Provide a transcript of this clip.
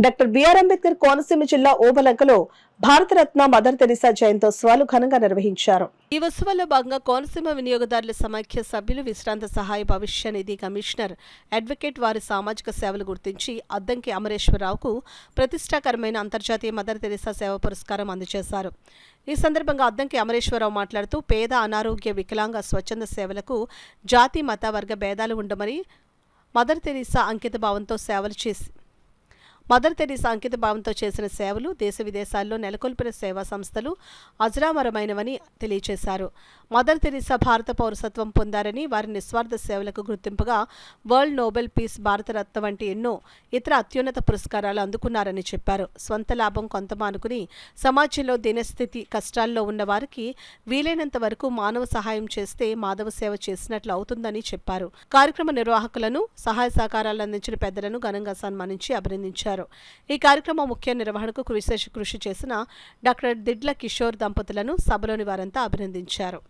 Doctor BR Ambedkar Konaseema జిల్లా ఓబలంకలో Bharat Ratna mother Teresa జయంతోత్సవాలు ఘనంగా నిర్వహించారు. ఈ ఉత్సవాల్లో భాగంగా కోనసీమ వినియోగదారుల సమైక్య సభ్యులు, విశ్రాంత సహాయ భవిష్య నిధి కమిషనర్ అడ్వకేట్ వారి సామాజిక సేవలు గుర్తించి అద్దంకి అమరేశ్వరరావుకు ప్రతిష్టాకరమైన అంతర్జాతీయ మదర్ తెరిసా సేవ పురస్కారం అందజేశారు. ఈ సందర్భంగా అద్దంకి అమరేశ్వరరావు మాట్లాడుతూ పేద, అనారోగ్య, వికలాంగ స్వచ్ఛంద సేవలకు జాతి, మత, వర్గ భేదాలు ఉండమని మదర్ తెరిసా అంకిత భావంతో చేసిన సేవలు దేశ విదేశాల్లో నెలకొల్పిన సేవా సంస్థలు అజరామరమైనవని తెలియజేశారు. మదర్ తెరిసా భారత పౌరసత్వం పొందారని, వారి నిస్వార్థ సేవలకు గుర్తింపుగా వరల్డ్ నోబెల్ పీస్, భారతరత్న వంటి ఎన్నో ఇతర అత్యున్నత పురస్కారాలు అందుకున్నారని చెప్పారు. స్వంత లాభం కొంత మానుకుని సమాజంలో దినస్థితి కష్టాల్లో ఉన్న వారికి వీలైనంత వరకు మానవ సహాయం చేస్తే మాధవ సేవ చేసినట్లు అవుతుందని చెప్పారు. కార్యక్రమ నిర్వాహకులను, సహాయ సహకారాలు అందించిన పెద్దలను ఘనంగా సన్మానించి అభినందించారు. ఈ కార్యక్రమం ముఖ్య నిర్వహణకు విశేష కృషి చేసిన డాక్టర్ దిడ్ల కిషోర్ దంపతులను సభలోని వారంతా అభినందించారు.